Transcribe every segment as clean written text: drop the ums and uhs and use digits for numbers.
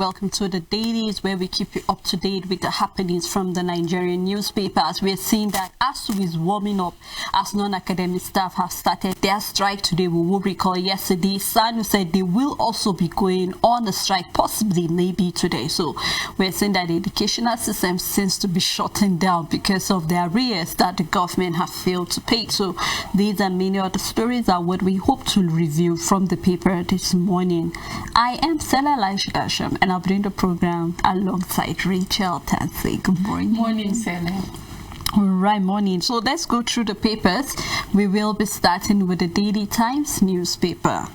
welcome to the Dailies, where we keep you up to date with the happenings from the Nigerian newspapers. We're seeing that ASU is warming up as non-academic staff have started their strike today. We will recall yesterday, SANU said they will also be going on a strike, possibly maybe today. So we're seeing that the educational system seems to be shutting down because of the arrears that the government have failed to pay. So these and many other stories are what we hope to review from the paper this morning. I am Stella Lashidasham, and I'll bring the program alongside Rachel Tansey. Good morning. Morning, Stella. All right, morning. So let's go through the papers. We will be starting with the Daily Times newspaper.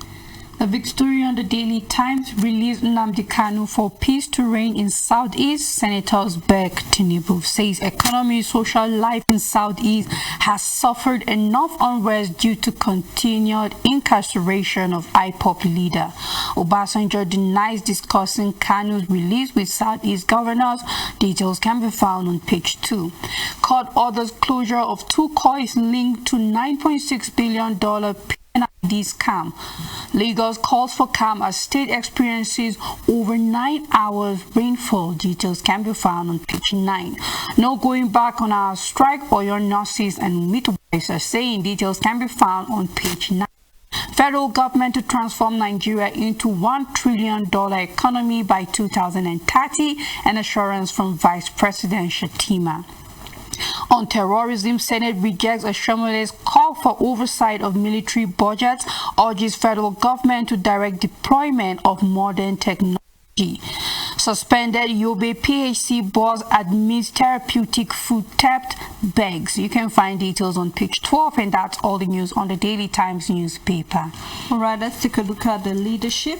The Victorian The Daily Times released Nnamdi Kanu for peace to reign in Southeast. Senators beg Tinubu, says economy, social life in Southeast has suffered enough unrest due to continued incarceration of IPOP leader. Obasanjo denies discussing Kanu's release with Southeast governors. Details can be found on page 2. Court orders closure of 2 coins linked to $9.6 billion PNID scam. Lagos calls for calm as state experiences over 9 hours rainfall. Details can be found on page 9. No going back on our strike, or your nurses and midwives are saying. Details can be found on page 9. Federal government to transform Nigeria into $1 trillion economy by 2030, an assurance from Vice President Shettima. On terrorism, Senate rejects Ashomole's call for oversight of military budgets, urges federal government to direct deployment of modern technology. Suspended Yobe PHC boss admits therapeutic food theft, begs. You can find details on page 12, and that's all the news on the Daily Times newspaper. All right, let's take a look at the leadership,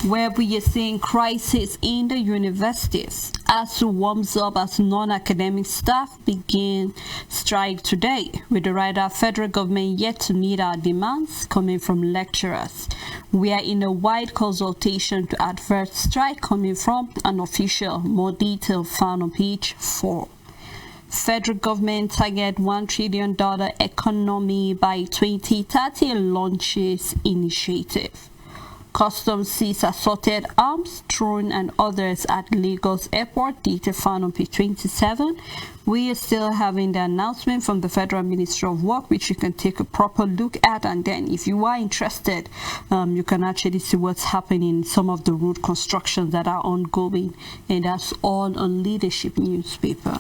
where we are seeing crisis in the universities. ASU warms up as non-academic staff begin strike today, with the rider federal government yet to meet our demands coming from lecturers. We are in a wide consultation to advert strike coming from an official. More detail found on page 4. Federal government target $1 trillion economy by 2030 launches initiative. Customs sees assorted arms, drone and others at Lagos Airport. Data found on page 27. We are still having the announcement from the Federal Ministry of Work, which you can take a proper look at, and then if you are interested, you can actually see what's happening in some of the road constructions that are ongoing. And that's all on Leadership newspaper.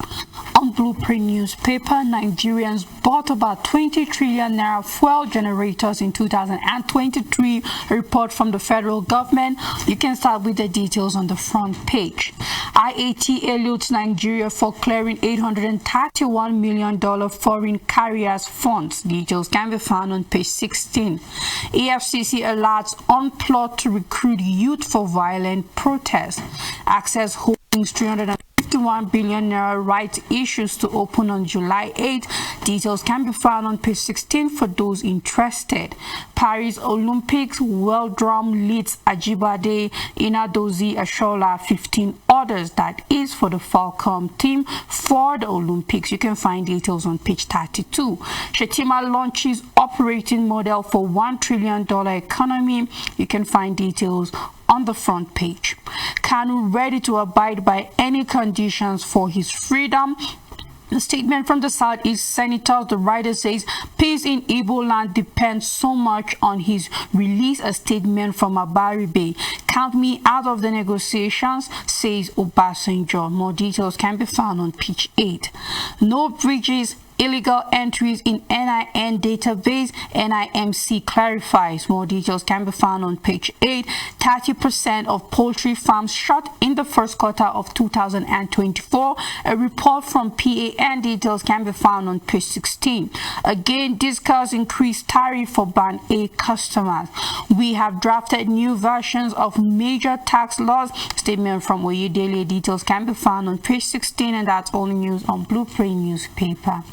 On Blueprint newspaper, Nigerians bought about 20 trillion naira fuel generators in 2023, a report from the federal government. You can start with the details on the front page. IAT eludes Nigeria for clearing $831 million foreign carriers funds. Details can be found on page 16. EFCC alerts on plot to recruit youth for violent protests. Access Holdings 351 billion naira rights issues to open on July 8. Details can be found on page 16 for those interested. Paris Olympics World Drum leads Ajibade, Inadozie, Ashola, 15 others. That is for the Falcon team for the Olympics. You can find details on page 32. Shettima launches operating model for $1 trillion economy. You can find details on the front page. Kanu ready to abide by any conditions for his freedom. A statement from the Southeast Senators. The writer says peace in Igbo land depends so much on his release. A statement from Abari Bay. Count me out of the negotiations, says Obasanjo. More details can be found on page 8. No bridges, illegal entries in NIN database. NIMC clarifies. More details can be found on page 8. 30% of poultry farms shut in the first quarter of 2024. A report from PAN. Details can be found on page 16. Again, discuss increased tariff for Band A customers. We have drafted new versions of major tax laws. Statement from Oyedele. Details can be found on page 16, and that's all the news on Blueprint newspaper.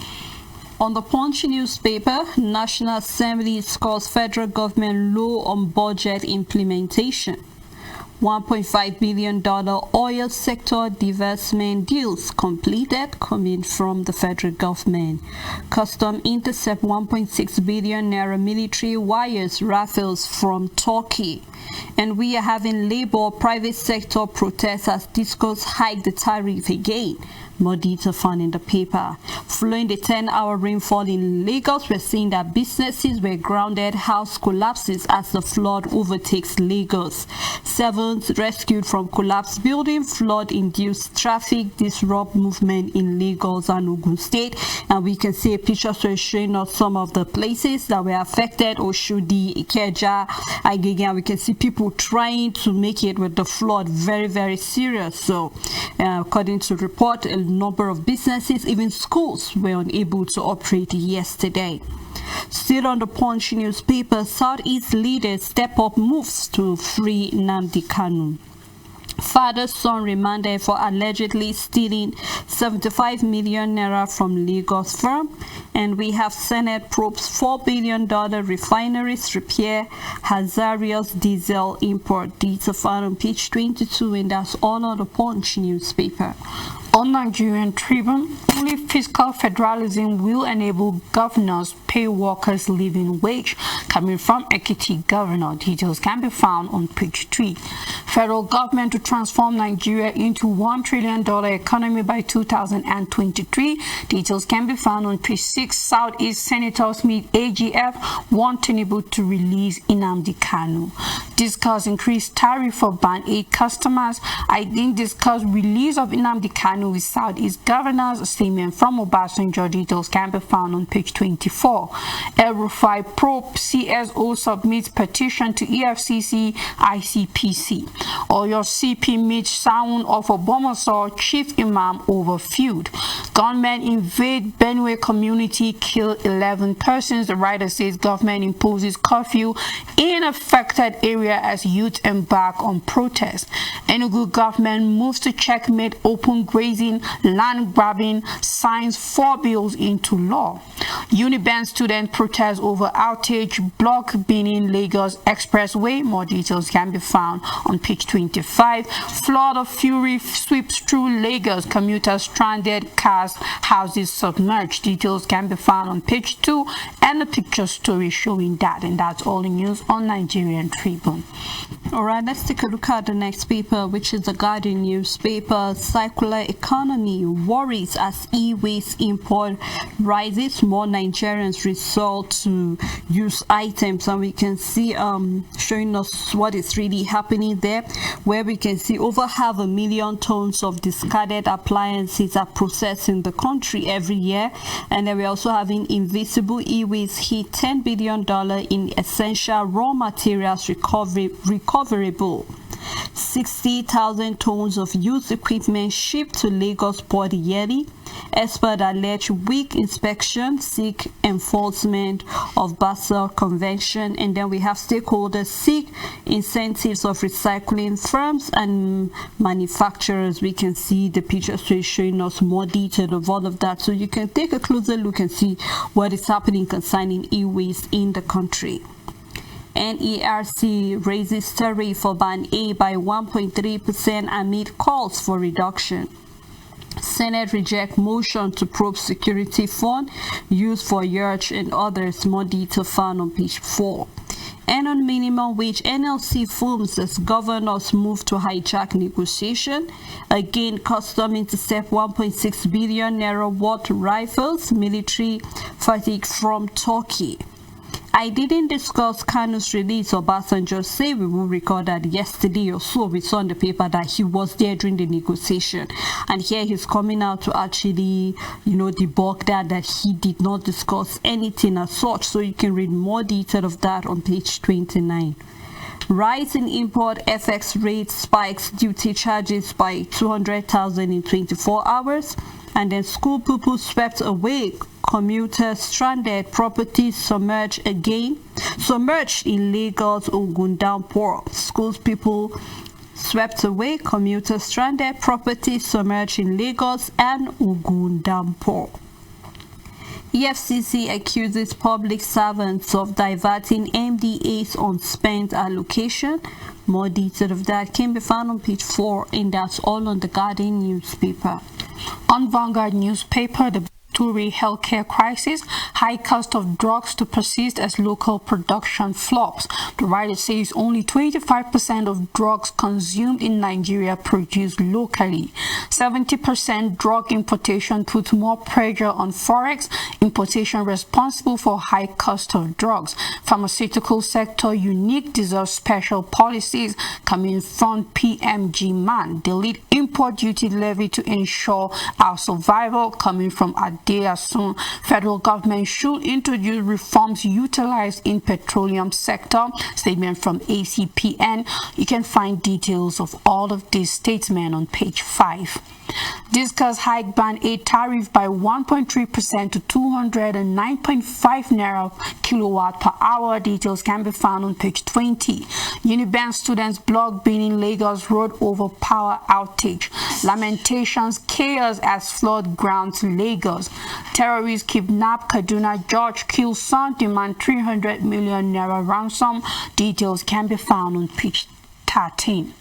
On the Punch newspaper, National Assembly scores federal government low on budget implementation. $1.5 billion oil sector divestment deals completed coming from the federal government. Custom intercept 1.6 billion naira military wires rifles from Turkey. And we are having labor private sector protests as discos hike the tariff again. More detail found in the paper. Following the 10-hour rainfall in Lagos, we're seeing that businesses were grounded, house collapses as the flood overtakes Lagos. 7 rescued from collapsed building, flood-induced traffic disrupt movement in Lagos and Ogun State. And we can see a picture showing us some of the places that were affected: Oshodi, Ikeja, Agege. We can see people trying to make it with the flood. Very, very serious. So, according to report, a number of businesses, even schools, were unable to operate yesterday. Still on the Punch newspaper, Southeast leaders step up moves to free Nnamdi Kanu. Father's son remanded for allegedly stealing 75 million naira from Lagos firm. And we have Senate probes $4 billion refineries repair hazardous diesel import. Detail found on page 22, and that's all on the Punch newspaper. On Nigerian Tribune, only fiscal federalism will enable governors pay workers living wage, coming from Ekiti governor. Details can be found on page 3. Federal government to transform Nigeria into $1 trillion economy by 2023. Details can be found on page 6. Southeast senators meet AGF, want Tinubu to release Nnamdi Kanu. Discuss increased tariff for Band 8 customers. I didn't discuss release of Nnamdi Kanu with Southeast governors. A statement from Obasanjo. Details can be found on page 24. El-Rufai probe CSO submits petition to EFCC ICPC. Oyo CP meets sound of Obomoso chief imam over feud. Gunmen invade Benue community, kill 11 persons. The writer says government imposes curfew in affected area as youth embark on protest. Enugu government moves to checkmate open grazing, land grabbing, signs 4 bills into law. Uniben student protest over outage, block Benin Lagos expressway. More details can be found on page 25. Flood of fury sweeps through Lagos, commuters stranded, cars, houses submerged. Details can be found on page 2, and a picture story showing that. And that's all the news on Nigerian Tribune. All right, let's take a look at the next paper, which is the Guardian newspaper. Circular economy worries as e-waste import rises. More Nigerians resort to use items, and we can see showing us what is really happening there, where we can see over 500,000 tons of discarded appliances are processed in the country every year. And then we're also having invisible e-waste hit $10 billion in essential raw materials recoverable. 60,000 tons of used equipment shipped to Lagos port yearly. Experts allege weak inspection, seek enforcement of Basel Convention. And then we have stakeholders seek incentives of recycling firms and manufacturers. We can see the picture showing us more detail of all of that, so you can take a closer look and see what is happening concerning e-waste in the country. NERC raises tariff for Band A by 1.3% amid calls for reduction. Senate reject motion to probe security fund used for yacht and others. More detail found on page 4. And on minimum wage, NLC films as governors move to hijack negotiation. Again, custom intercept 1.6 billion naira worth rifles, military fatigue from Turkey. I didn't discuss Kanu's release. Obasanjo say we will record that yesterday or so. We saw in the paper that he was there during the negotiation, and here he's coming out to actually, debunk that he did not discuss anything as such. So you can read more detail of that on page 29. Rise in import FX rate spikes duty charges by 200,000 in 24 hours. And then school pupils swept away, commuters stranded, properties submerged again. Submerged in Lagos, Ogun downpour. Schools people swept away, commuters stranded, properties submerged in Lagos and Ogun downpour. EFCC accuses public servants of diverting MDA's unspent allocation. More detail of that can be found on page 4, and that's all on the Guardian newspaper. On Vanguard newspaper, the Tory healthcare crisis, high cost of drugs to persist as local production flops. The writer says only 25% of drugs consumed in Nigeria produced locally. 70% drug importation puts more pressure on forex importation responsible for high cost of drugs. Pharmaceutical sector unique deserves special policies coming from PMG man. Delete import duty levy to ensure our survival coming from soon. Federal government should introduce reforms utilized in petroleum sector. Statement from ACPN. You can find details of all of these statements on page 5. Discuss hike band aid tariff by 1.3% to 209.5 naira kilowatt per hour. Details can be found on page 20. Unibank students block Benin Lagos road over power outage. Lamentations chaos as flood grounds Lagos. Terrorists kidnap Kaduna judge, kill son, demand 300 million naira ransom. Details can be found on page 13.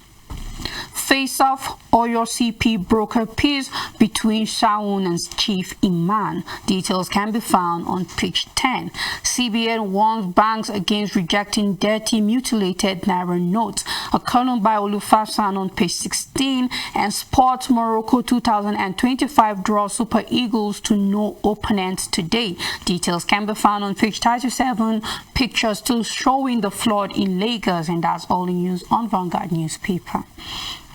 Face-off, Oyo CP broker peace between Shaun and Chief Iman. Details can be found on page 10. CBN warns banks against rejecting dirty, mutilated naira notes. A column by Olufasan on page 16. And Sports, Morocco 2025 draw Super Eagles to no opponents today. Details can be found on page 37. Pictures still showing the flood in Lagos, and that's all the news on Vanguard newspaper.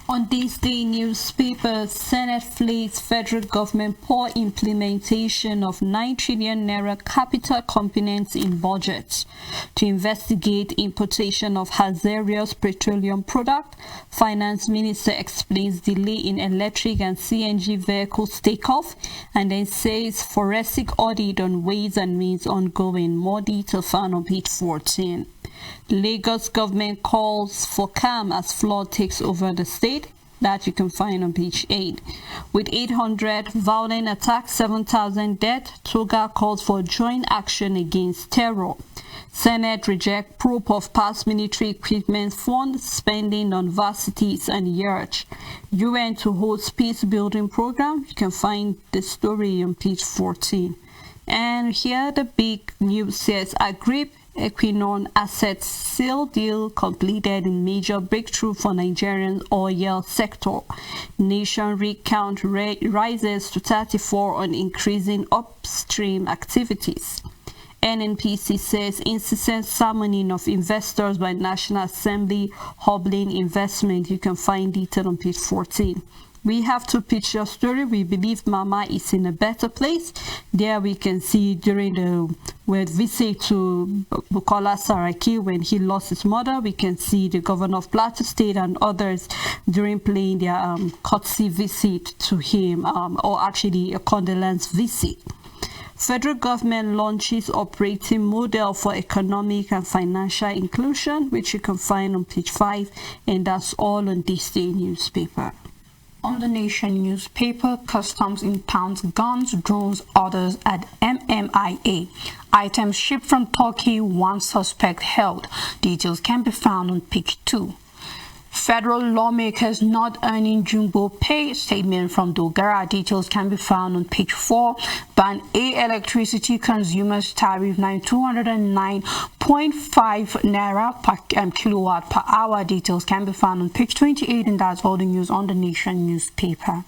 On this day newspaper, Senate flags federal government poor implementation of 9 trillion naira capital components in budget. To investigate importation of hazardous petroleum product, Finance Minister explains delay in electric and CNG vehicles takeoff, and then says forensic audit on ways and means ongoing. More detail found on page 14. Lagos government calls for calm as flood takes over the state. That you can find on page 8. With 800 violent attacks, 7,000 dead, Toga calls for joint action against terror. Senate reject probe of past military equipment fund spending on varsities and yacht. UN to host peace building program. You can find the story on page 14. And here the big news says Agrip Equinor assets sale deal completed in major breakthrough for Nigerian oil sector. Nation rig count rises to 34 on increasing upstream activities. NNPC says incessant summoning of investors by National Assembly hobbling investment. You can find detail on page 14. We have to pitch your story. We believe Mama is in a better place. There we can see during the visit to Bukola Saraki when he lost his mother. We can see the governor of Plateau State and others during playing their courtesy visit to him, or actually a condolence visit. Federal government launches operating model for economic and financial inclusion, which you can find on page 5, and that's all on this day newspaper. On the Nation newspaper, customs impounds guns, drones, orders at MMIA. Items shipped from Turkey, one suspect held. Details can be found on page 2. Federal lawmakers not earning jumbo pay. Statement from Dogara. Details can be found on page 4. Ban A electricity consumers tariff 209.5 naira per kilowatt per hour. Details can be found on page 28, and that's all the news on the Nation newspaper.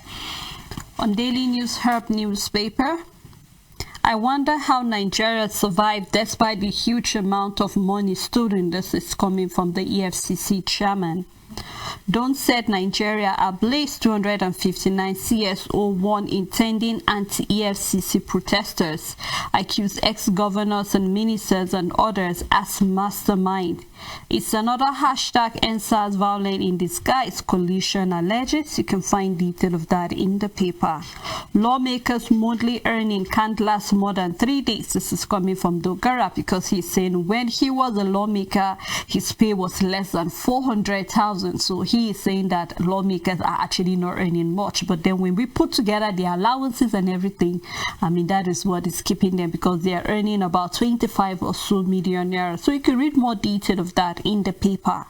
On Daily News Herb newspaper, I wonder how Nigeria survived despite the huge amount of money stolen. This is coming from the EFCC chairman. Don't set Nigeria ablaze. 259 CSO1 intending anti-EFCC protesters accuse ex-governors and ministers and others as mastermind. It's another hashtag NSAS violent in disguise coalition alleges. You can find detail of that in the paper. Lawmakers monthly earning can't last more than 3 days. This is coming from Dogara because he's saying when he was a lawmaker, his pay was less than 400,000. So he is saying that lawmakers are actually not earning much. But then when we put together the allowances and everything, I mean, that is what is keeping them, because they are earning about 25 or so million naira. So you can read more detail of that in the paper.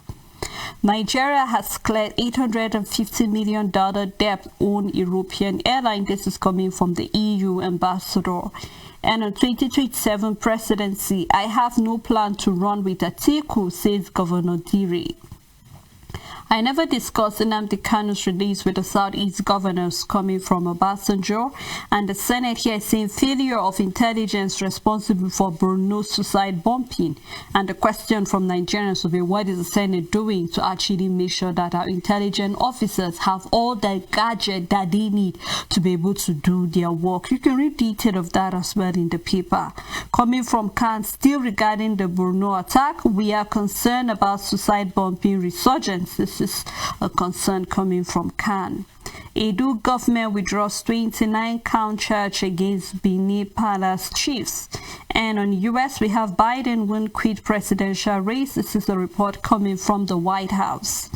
Nigeria has cleared $850 million debt on European airline. This is coming from the EU ambassador. And on 2027 presidency, I have no plan to run with Atiku, says Governor Diri. I never discussed Nnamdi Kanu's release with the Southeast governors, coming from Obasanjo, and the Senate here saying failure of intelligence responsible for Borno's suicide bombing. And the question from Nigerians will be, what is the Senate doing to actually make sure that our intelligence officers have all the gadget that they need to be able to do their work? You can read detail of that as well in the paper. Coming from Khan, still regarding the Borno attack, we are concerned about suicide bombing resurgence. This is a concern coming from Khan. Edo government withdraws 29-count charge against Benin Palace chiefs. And on US, we have Biden win quit presidential race. This is a report coming from the White House.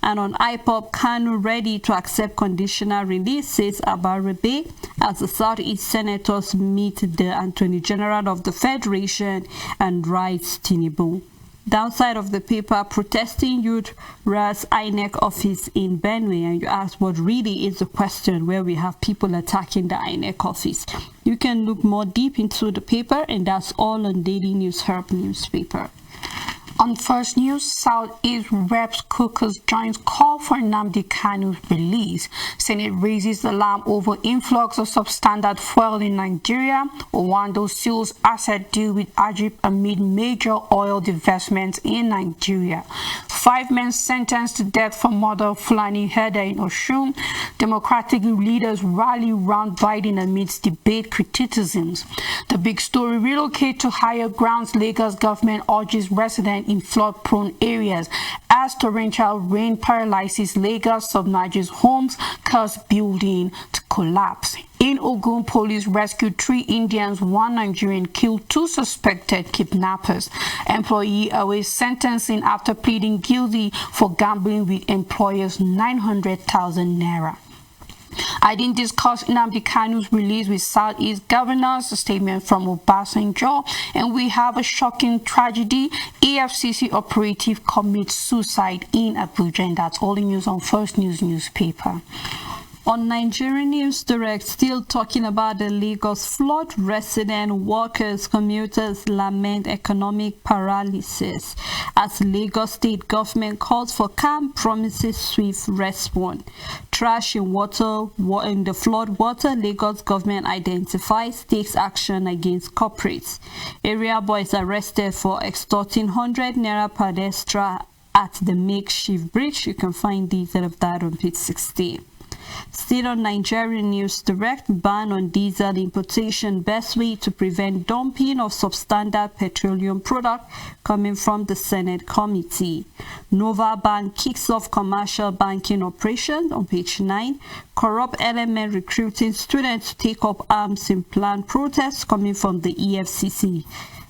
And on IPOP, Kanu ready to accept conditional release, says Abarebe, as the Southeast senators meet the Attorney General of the Federation and writes Tinubu. Downside of the paper, protesting youth rush INEC office in Benue, and you ask what really is the question where we have people attacking the INEC office. You can look more deep into the paper, and that's all on Daily News Herb newspaper. On First News, Southeast Reps Caucus joins call for Nnamdi Kanu's release. Senate raises alarm over influx of substandard fuel in Nigeria. Owando seals asset deal with Ajib amid major oil divestments in Nigeria. 5 men sentenced to death for murder of Fulani herder in Osun. Democratic leaders rally round Biden amidst debate criticisms. The big story, relocate to higher grounds. Lagos government urges residents in flood-prone areas as torrential rain paralyzes Lagos, submerges homes, cause building to collapse. In Ogun, police rescued 3 Indians, 1 Nigerian, killed 2 suspected kidnappers. Employee awaits sentencing after pleading guilty for gambling with employers 900,000 naira. I didn't discuss Nnamdi Kanu's release with Southeast governors, a statement from Obasanjo, and we have a shocking tragedy. EFCC operative commits suicide in Abuja, and that's all the news on First News newspaper. On Nigerian News Direct, still talking about the Lagos flood, resident workers, commuters lament economic paralysis as Lagos state government calls for calm, promises swift response. Trash in water, in the flood water, Lagos government identifies, takes action against corporates. Area boys arrested for extorting 100 naira per extra at the makeshift bridge. You can find detail of that on page 16. Still on Nigerian News Direct, ban on diesel importation, best way to prevent dumping of substandard petroleum product, coming from the Senate committee. Nova Bank kicks off commercial banking operations on page 9. Corrupt element recruiting students to take up arms in planned protests, coming from the EFCC.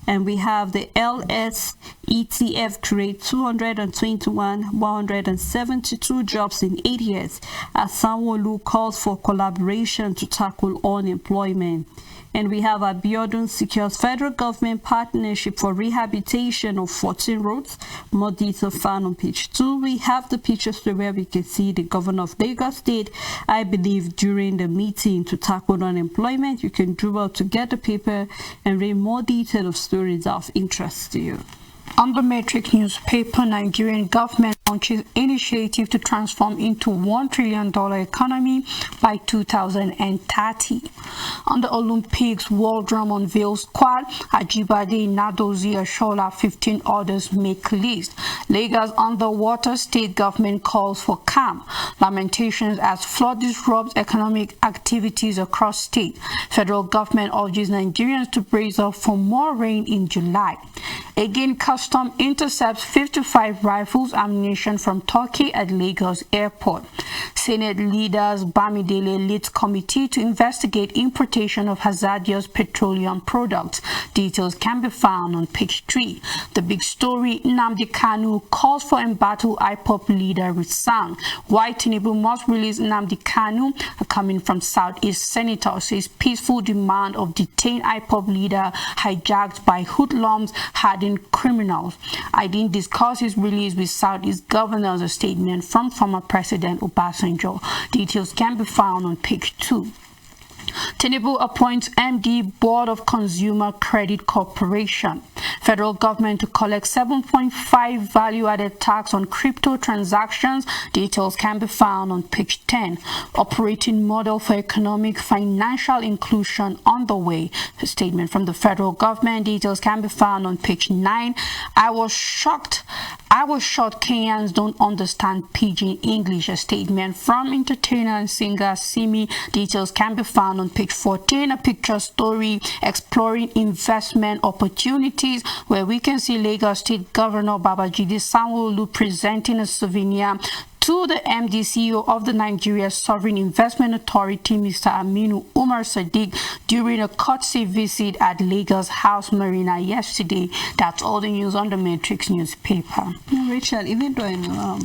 And we have the LS ETF create 172 jobs in 8 years as Sanwo-Olu calls for collaboration to tackle unemployment. And we have Abiodun secures federal government partnership for rehabilitation of 14 roads. More details found on page 2. We have the pictures where we can see the governor of Lagos State, I believe, during the meeting to tackle unemployment. You can do well to get the paper and read more detail of stories of interest to you. On the Matrix newspaper, Nigerian government launches initiative to transform into $1 trillion economy by 2030. On the Olympics, World Drum unveils squad. Ajibade, Nadozie, Ashola, 15 others make list. Lagos underwater, state government calls for calm. Lamentations as flood disrupts economic activities across state. Federal government urges Nigerians to brace up for more rain in July. Again, custom intercepts 55 rifles, ammunition from Turkey at Lagos airport. Senate leaders Bamidele leads committee to investigate importation of hazardous petroleum products. Details can be found on page 3. The big story, Nnamdi Kanu calls for embattle IPOP leader with Sang. Why Tinubu must release Nnamdi Kanu, coming from Southeast senator, says peaceful demand of detained IPOP leader hijacked by hoodlums had hardened criminals. I didn't discuss his release with Southeast governors, a statement from former President Obasanjo. Details can be found on page 2. Tinubu appoints MD Board of Consumer Credit Corporation. Federal government to collect 7.5 value-added tax on crypto transactions. Details can be found on page 10. Operating model for economic financial inclusion on the way. A statement from the federal government. Details can be found on page 9. I was shocked Kenyans don't understand pidgin English. A statement from entertainer and singer Simi. Details can be found on page 14. A picture story exploring investment opportunities, where we can see Lagos State Governor Babajide Sanwo-Olu presenting a souvenir to the MD CEO of the Nigeria Sovereign Investment Authority, Mr. Aminu Umar Sadiq, during a courtesy visit at Lagos House Marina yesterday. That's all the news on the Matrix newspaper. Rachel, even though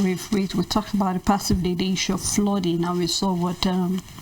we talked about the passive the issue of flooding, and we saw what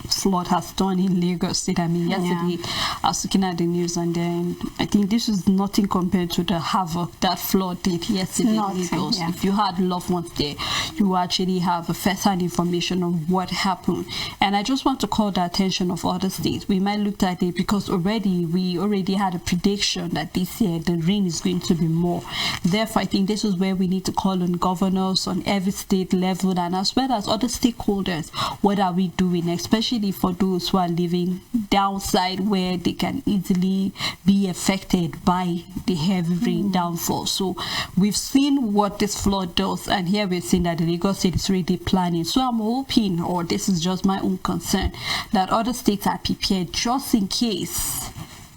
flood has done in Lagos State. I mean, yesterday I was looking at the news, and then I think this is nothing compared to the havoc that flood did yesterday in Lagos. If you had loved ones there, you actually have a first-hand information on what happened. And I just want to call the attention of other states. We might look at it because we already had a prediction that this year the rain is going to be more. Therefore, I think this is where we need to call on governors on every state level, and as well as other stakeholders. What are we doing, especially for those who are living downside, where they can easily be affected by the heavy rain downfall? So we've seen what this flood does, and here we're seeing that the Lagos State is already planning. So I'm hoping, or this is just my own concern, that other states are prepared just in case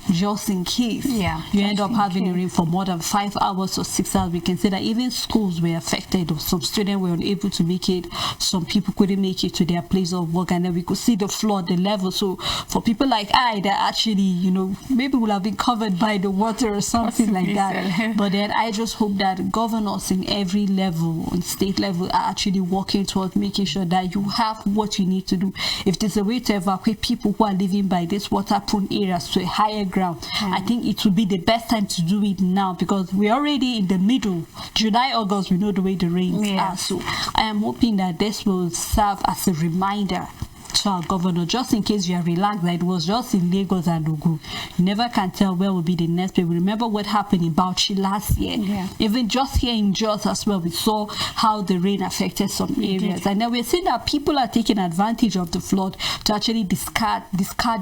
you end up having a rain for more than 5 hours or 6 hours. We can say that even schools were affected, or some students were unable to make it, some people couldn't make it to their place of work, and then we could see the flood, the level. So for people like I, that actually, maybe will have been covered by the water or something like that. But then I just hope that governors in every level, on state level, are actually working towards making sure that you have what you need to do. If there's a way to evacuate people who are living by these water-prone areas to a higher ground, I think it would be the best time to do it now, because we're already in the middle. July, August, we know the way the rains are. So I am hoping that this will serve as a reminder to our governor, just in case you are relaxed that it was just in Lagos and Ogun. You never can tell where will be the next place. We remember what happened in Bauchi last year. Even just here in Jos as well, we saw how the rain affected some areas. And then we're seeing that people are taking advantage of the flood to actually discard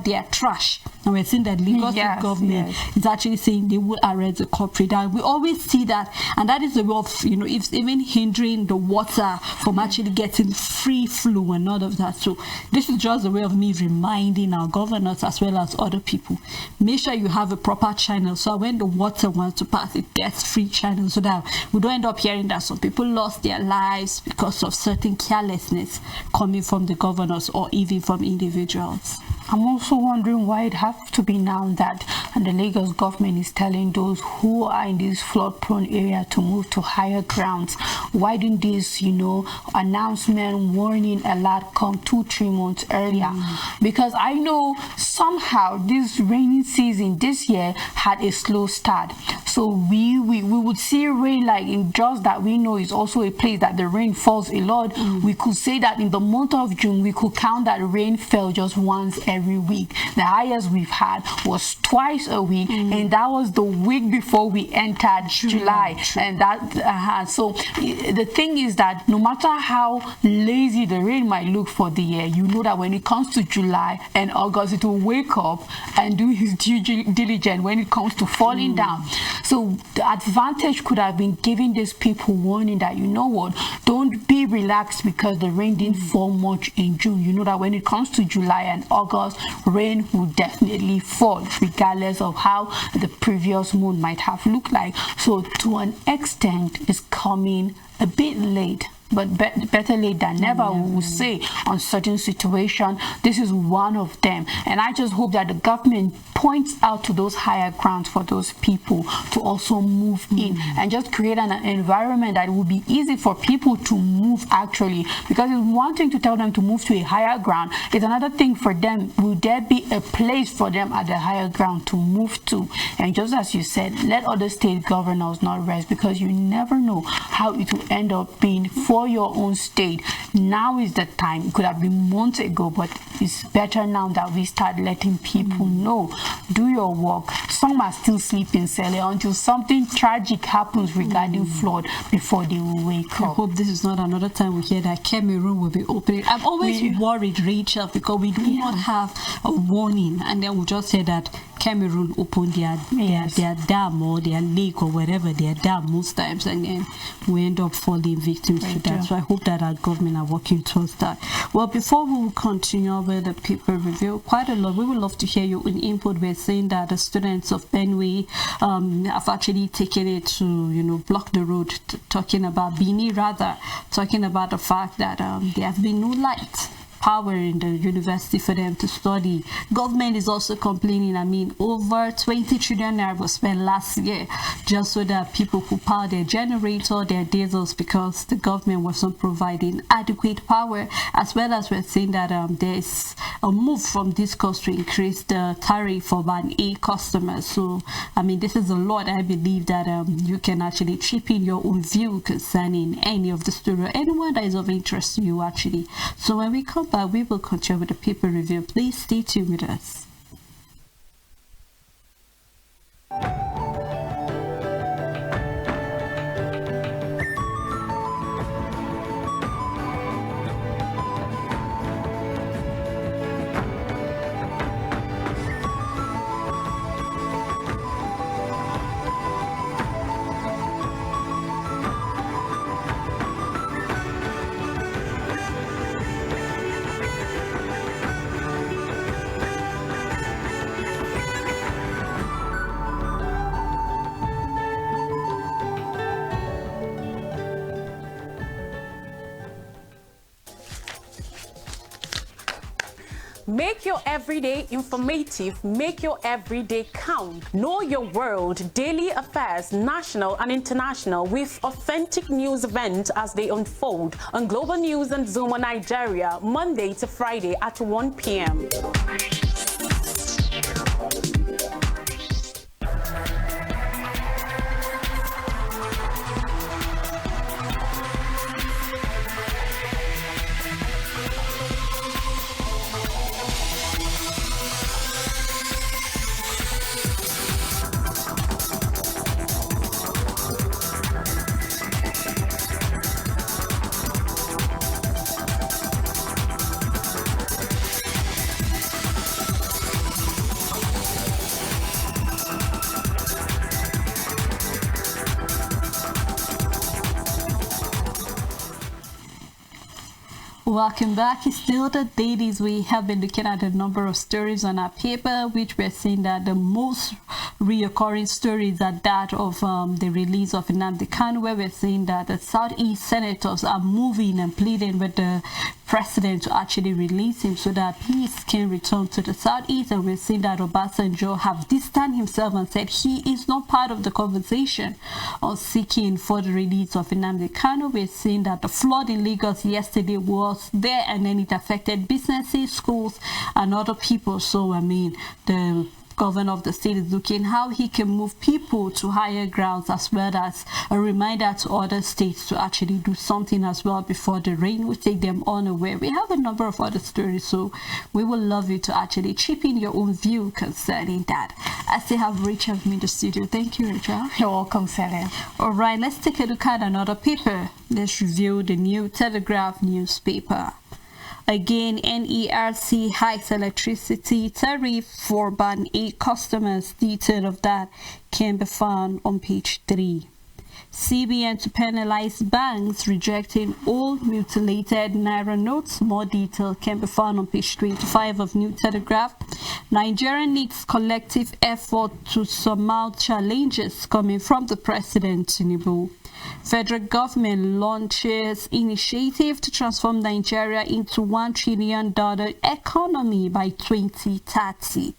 their trash. And we're seeing that Lagos government is actually saying they will arrest the culprit. And we always see that, and that is a way of, it's even hindering the water from actually getting free flow and all of that. So this is just a way of me reminding our governors as well as other people. Make sure you have a proper channel, so when the water wants to pass, it gets free channel, so that we don't end up hearing that some people lost their lives because of certain carelessness coming from the governors or even from individuals. I'm also wondering why it has to be now that the Lagos government is telling those who are in this flood-prone area to move to higher grounds. Why didn't this, announcement, warning, alert come 2-3 months earlier? Because I know somehow this rainy season this year had a slow start. So we would see rain like in Jos, that we know is also a place that the rain falls a lot. We could say that in the month of June, we could count that rain fell just once every week. The highest we've had was twice a week, and that was the week before we entered July. And that so the thing is that no matter how lazy the rain might look for the year, you know that when it comes to July and August, it will wake up and do his due diligence when it comes to falling down. So the advantage could have been giving these people warning that, don't be relaxed because the rain didn't fall much in June. You know that when it comes to July and August, rain will definitely fall, regardless of how the previous moon might have looked like. So to an extent, it's coming a bit late, but better late than never, we will say, on certain situations. This is one of them, and I just hope that the government points out to those higher grounds for those people to also move in, and just create an environment that will be easy for people to move actually. Because it's one thing to tell them to move to a higher ground, it's another thing for them, will there be a place for them at the higher ground to move to? And just as you said, let other state governors not rest, because you never know how it will end up being for your own state. Now is the time. It could have been months ago, but it's better now that we start letting people know. Do your work. Some are still sleeping, Sally, until something tragic happens regarding flood before they will wake up. I hope this is not another time we hear that Cameroon will be opening. I'm always worried, Rachel, because we do not have a warning, and then we just hear that Cameroon opened their dam or their lake or whatever, their dam most times, and then we end up falling victims to that. So I hope that our government are working towards that. Well, before we will continue with the paper review, quite a lot, we would love to hear your input. We're saying that the students of Benue have actually taken it to, block the road, talking about Bini, rather, talking about the fact that there have been no light power in the university for them to study. Government is also complaining. I mean, over 20 trillion naira was spent last year just so that people could power their generator, their diesels, because the government wasn't providing adequate power. As well as we're saying that there is a move from this cost to increase the tariff for Band A customers. So, I mean, this is a lot. I believe that you can actually chip in your own view concerning any of the story, or anyone that is of interest to you, actually. So when we come back, we will continue with the paper review. Please stay tuned with us. Make your everyday informative, make your everyday count. Know your world, daily affairs, national and international, with authentic news events as they unfold on Global News and Zuma Nigeria, Monday to Friday at 1 p.m. Welcome back. It's still the Dailies. We have been looking at a number of stories on our paper, which we're seeing that the most reoccurring stories are that of the release of Nnamdi Kanu, where we're seeing that the Southeast senators are moving and pleading with the president to actually release him so that peace can return to the Southeast. And we're seeing that Obasanjo have distanced himself and said he is not part of the conversation on seeking for the release of Nnamdi Kanu. We're seeing that the flood in Lagos yesterday was there, and then it affected businesses, schools, and other people. So, I mean, the governor of the state is looking how he can move people to higher grounds, as well as a reminder to other states to actually do something as well before the rain will take them unaware. We have a number of other stories, so we would love you to actually chip in your own view concerning that. I still have Rachel with me in the studio. Thank you, Rachel. You're welcome, Sally. All right, let's take a look at another paper. Let's review the New Telegraph newspaper. Again, NERC hikes electricity tariff for Band A customers. Detail of that can be found on page 3. CBN to penalize banks rejecting old mutilated Naira notes. More detail can be found on page 25 of New Telegraph. Nigeria needs collective effort to surmount challenges coming from the President Tinubu. Federal government launches initiative to transform Nigeria into $1 trillion economy by 2030.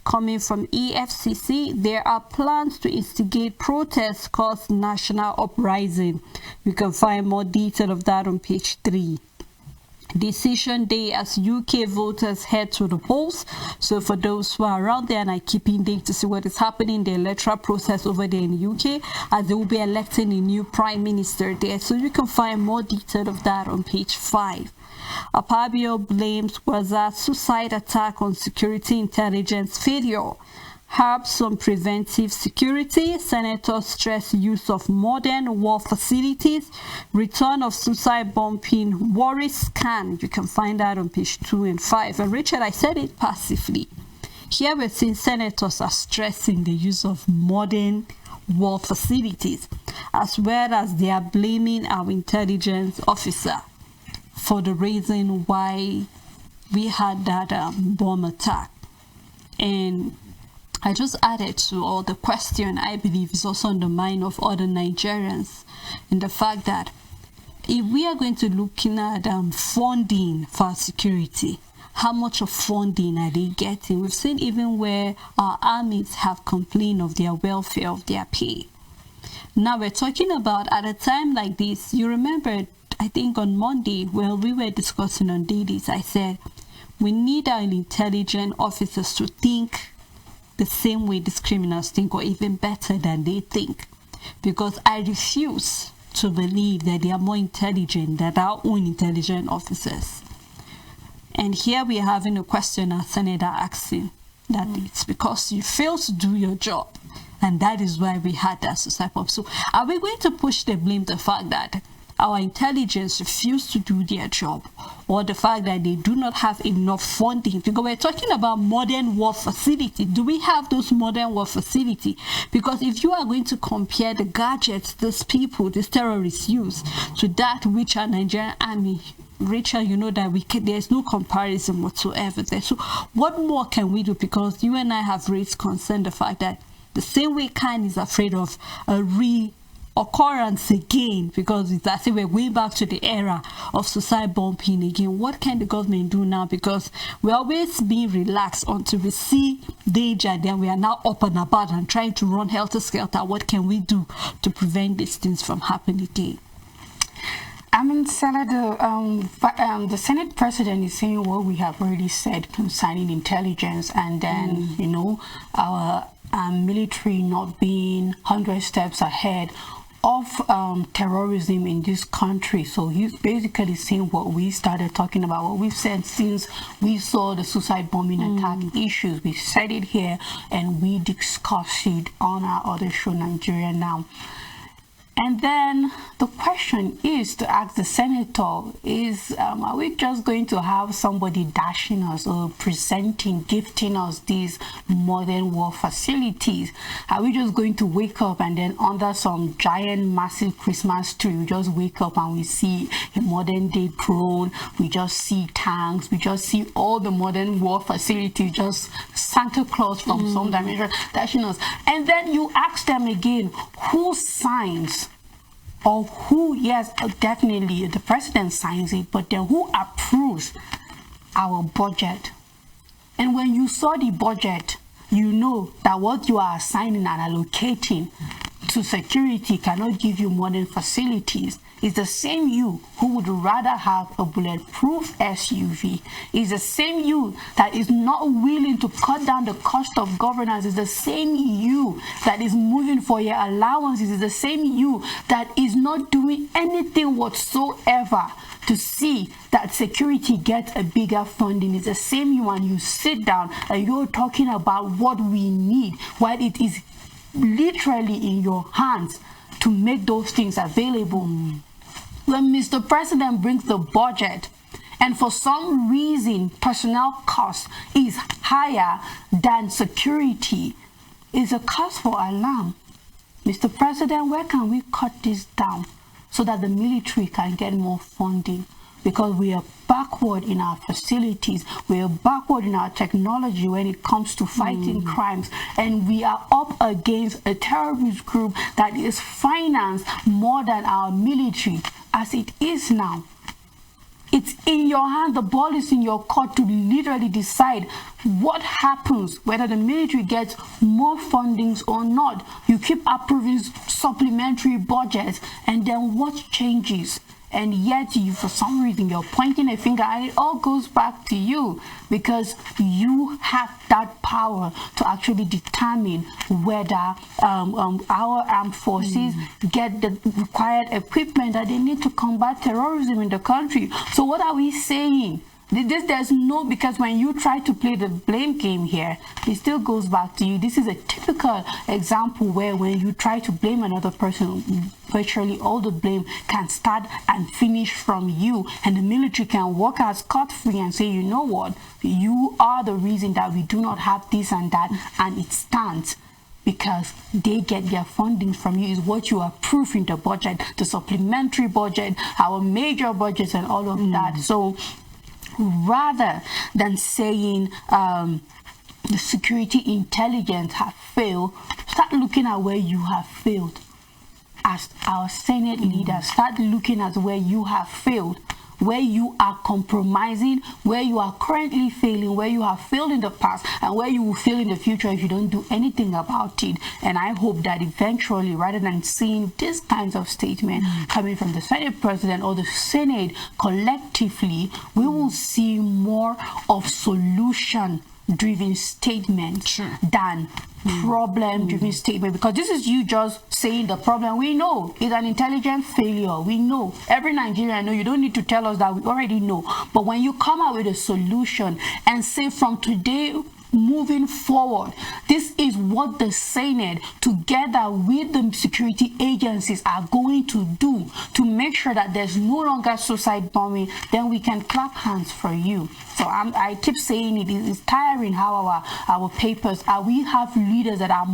coming from EFCC. There are plans to instigate protests cause national uprising. You can find more detail of that on page 3. Decision day as UK voters head to the polls. So for those who are around there and are keeping day to see what is happening in the electoral process over there in the UK, as they will be electing a new prime minister there. So you can find more detail of that on page 5. Apabio blames Gwaza suicide attack on security intelligence failure. Helps on preventive security. Senators stress use of modern war facilities. Return of suicide bombing worries scan. You can find that on page 2 and 5. And Richard, I said it passively. Here we're seeing senators are stressing the use of modern war facilities, as well as they are blaming our intelligence officer for the reason why we had that bomb attack. And I just added to all the question I believe is also on the mind of other Nigerians, in the fact that if we are going to looking at funding for security, how much of funding are they getting? We've seen even where our armies have complained of their welfare, of their pay. Now we're talking about at a time like this, you remember, I think on Monday, while we were discussing on Dailies, I said we need our intelligence officers to think the same way these criminals think, or even better than they think, because I refuse to believe that they are more intelligent than our own intelligence officers. And here we are having a question our senator asking that it's because you failed to do your job, and that is why we had that suicide bomb. So are we going to push the blame the fact that our intelligence refused to do their job, or the fact that they do not have enough funding? Because we're talking about modern war facility. Do we have those modern war facility? Because if you are going to compare the gadgets these people, these terrorists use, to that which our Nigerian army, Rachel, you know that there's no comparison whatsoever there. So what more can we do? Because you and I have raised concern the fact that the same way Khan is afraid of a occurrence again, because it's as if we're going back to the era of suicide bombing again. What can the government do now? Because we're always being relaxed until we see danger, then we are now up and about and trying to run helter-skelter. What can we do to prevent these things from happening again? I mean, Salah, the Senate president is saying what we have already said concerning intelligence, and then, you know, our military not being 100 steps ahead of terrorism in this country. So he's basically saying what we started talking about, what we've said since we saw the suicide bombing attack issues. We said it here and we discussed it on our other show, Nigeria Now. And then the question is to ask the senator is, are we just going to have somebody dashing us or presenting, gifting us these modern war facilities? Are we just going to wake up and then under some giant, massive Christmas tree, we just wake up and we see a modern day drone, we just see tanks, we just see all the modern war facilities, just Santa Claus from some dimension dashing us? And then you ask them again, who signs? Or who, yes, definitely the president signs it, but then who approves our budget? And when you saw the budget, you know that what you are assigning and allocating to security cannot give you modern facilities. It's the same you who would rather have a bulletproof SUV. It's the same you that is not willing to cut down the cost of governance. It's the same you that is moving for your allowances. It's the same you that is not doing anything whatsoever to see that security gets a bigger funding. It's the same you, and you sit down and you're talking about what we need, while it is literally in your hands to make those things available. When Mr. President brings the budget and for some reason personnel cost is higher than security, is a cause for alarm. Mr. President, where can we cut this down so that the military can get more funding? Because we are backward in our facilities, we are backward in our technology when it comes to fighting crimes, and we are up against a terrorist group that is financed more than our military as it is now. It's in your hand. The ball is in your court to literally decide what happens, whether the military gets more fundings or not. You keep approving supplementary budgets, and then what changes? And yet, for some reason, you're pointing a finger, and it all goes back to you, because you have that power to actually determine whether our armed forces get the required equipment that they need to combat terrorism in the country. So what are we saying? There's no, because when you try to play the blame game here, it still goes back to you. This is a typical example where when you try to blame another person, virtually all the blame can start and finish from you, and the military can walk out scot-free and say, you know what, you are the reason that we do not have this and that, and it stands. Because they get their funding from you, is what you approve in the budget, the supplementary budget, our major budgets, and all of that. So rather than saying the security intelligence have failed, start looking at where you have failed. As our Senate leaders, start looking at where you have failed, where you are compromising, where you are currently failing, where you have failed in the past, and where you will fail in the future if you don't do anything about it. And I hope that eventually, rather than seeing these kinds of statements coming from the Senate President or the Senate collectively, we will see more of solution-driven statements than problem-driven statement, because this is you just saying the problem. We know it's an intelligent failure. We know. Every Nigerian know. You don't need to tell us that. We already know. But when you come out with a solution and say from today moving forward, this is what the Senate together with the security agencies are going to do to make sure that there's no longer suicide bombing, then we can clap hands for you. So I keep saying it's tiring how our papers are. We have leaders that are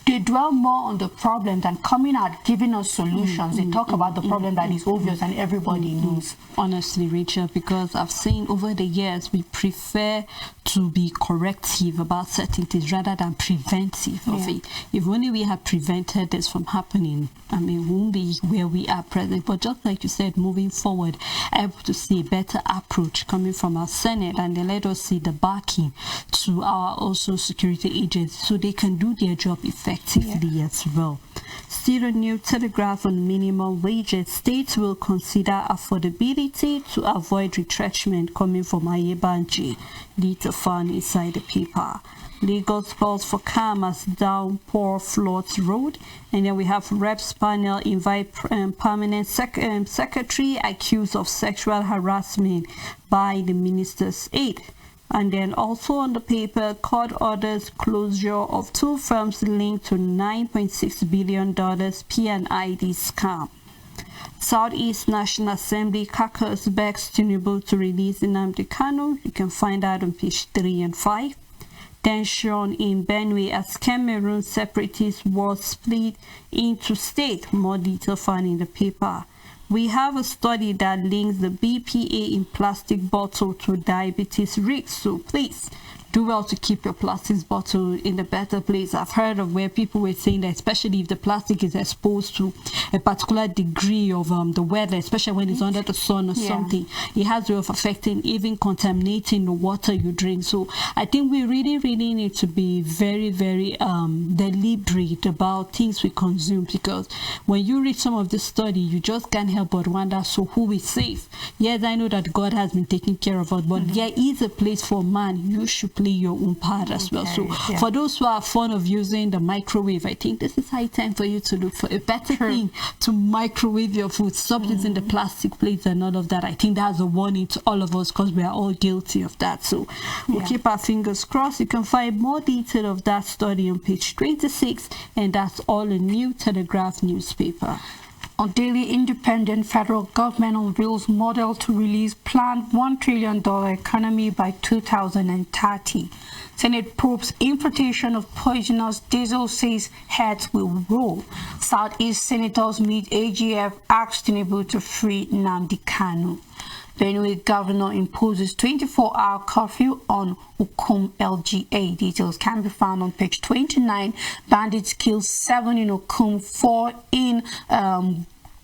they dwell more on the problem than coming out giving us solutions. They talk about the problem that is obvious and everybody knows. Honestly, Rachel, because I've seen over the years we prefer to be corrective about certain things rather than preventive of it. If only we had prevented this from happening, I mean, we won't be where we are present. But just like you said, moving forward, able to see a better approach coming from our Senate, and then let us see the backing to our also security agents so they can do their job effectively as well. Still a new telegraph on minimum wages. States will consider affordability to avoid retrenchment coming from Ayebanji. Later found inside the paper. Lagos calls for calm as downpour floods road. And then we have Reps panel invite permanent secretary accused of sexual harassment by the minister's aide. And then also on the paper, court orders closure of 2 firms linked to $9.6 billion P&ID scam. Southeast National Assembly caucus begs Tinubu to release Nnamdi Kanu. You can find that on page 3 and 5. Tension in Benue as Cameroon separatist war split into state. More detail found in the paper. We have a study that links the BPA in plastic bottle to diabetes risk. So please do well to keep your plastic bottle in a better place. I've heard of where people were saying that, especially if the plastic is exposed to a particular degree of the weather, especially when it's under the sun or something, it has a way of affecting, even contaminating the water you drink. So I think we really need to be very deliberate about things we consume, because when you read some of this study, you just can't help but wonder, so who is safe? Yes, I know that God has been taking care of us, but there is a place for man. You should play your own part as well. So for those who are fond of using the microwave, I think this is high time for you to look for a better thing to microwave your food. Stop using the plastic plates and all of that. I think that's a warning to all of us, because we are all guilty of that. So we'll keep our fingers crossed. You can find more detail of that study on page 26, and that's all in New Telegraph newspaper. On Daily Independent, federal government unveils model to release planned $1 trillion economy by 2030. Senate probes importation of poisonous diesel, says heads will roll. Southeast senators meet AGF, asks Tinubu to free Nnamdi Kanu. Benue governor imposes 24-hour curfew on Ukum LGA. Details can be found on page 29. Bandits kill 7 in Ukum, 4 in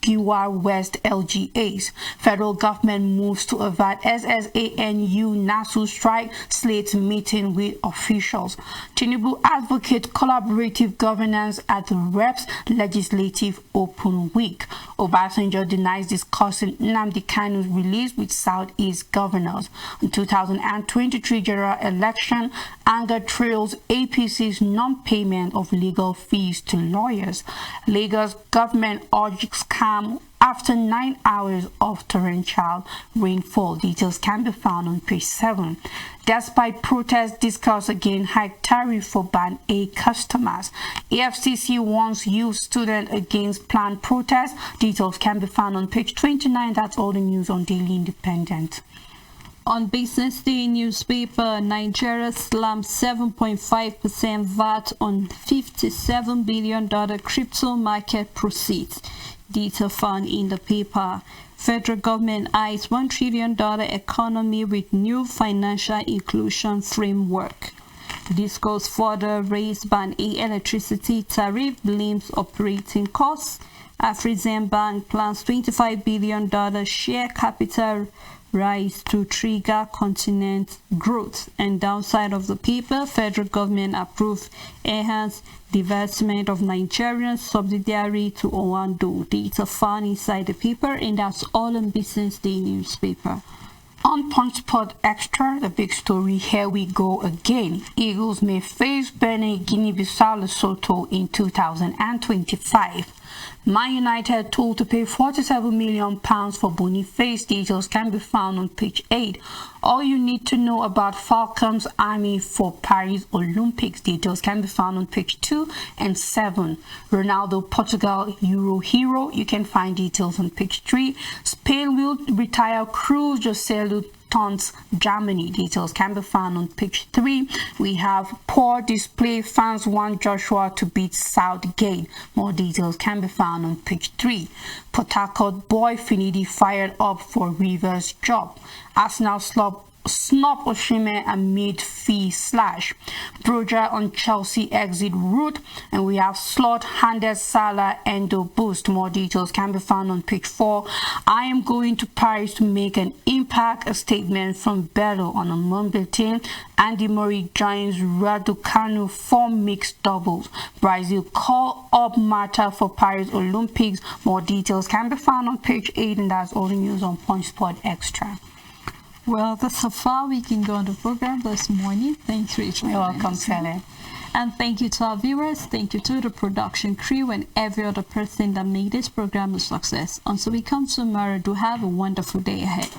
Giwa West LGAs. Federal government moves to avert SSANU NASU strike, slates meeting with officials. Tinubu advocate collaborative governance at the Reps Legislative Open Week. Obasanjo denies discussing Nnamdi Kanu's release with Southeast governors. In 2023 general election, anger trails APC's non-payment of legal fees to lawyers. Lagos government urges calm after 9 hours of torrential rainfall. Details can be found on page 7. Despite protests, discuss again high tariff for Band A customers. AFCC warns youth student against planned protests. Details can be found on page 29. That's all the news on Daily Independent. On Business Day newspaper, Nigeria slams 7.5% VAT on $57 billion crypto market proceeds. Detail found in the paper. Federal government eyes $1 trillion economy with new financial inclusion framework. This goes further, raised Band A electricity tariff, blames operating costs. Afrexim Bank plans $25 billion share capital rise to trigger continent growth. And downside of the paper, federal government approved enhanced divestment of Nigerian subsidiary to Owando. Data found inside the paper, and that's all in Business Day newspaper. On Punch Sport Extra, the big story, here we go again. Eagles may face Benin, Guinea-Bissau, Lesotho in 2025. Man United told to pay £47 million for Boniface. Details can be found on page 8. All you need to know about Falcons Army for Paris Olympics. Details can be found on page 2 and 7. Ronaldo, Portugal Euro hero. You can find details on page 3. Spain will retire Cruz Joselu Tons Germany. Details can be found on page 3. We have poor display, fans want Joshua to beat Southgate. More details can be found on page 3. Port Harcourt boy Finidi fired up for Rivers job. Arsenal snub Osimhen amid fee slash. Broja on Chelsea exit route, and we have slot handed Salah Endo boost. More details can be found on page 4. I am going to Paris to make an impact, a statement from Bello on a Monday team. Andy Murray joins Raducanu for mixed doubles. Brazil call up Marta for Paris Olympics. More details can be found on page 8, and that's all the news on Punch Sport Extra. Well, that's so far we can go on the program this morning. Thanks, Rachel. You're welcome, Sally. And thank you to our viewers. Thank you to the production crew and every other person that made this program a success. Until we come tomorrow, do have a wonderful day ahead.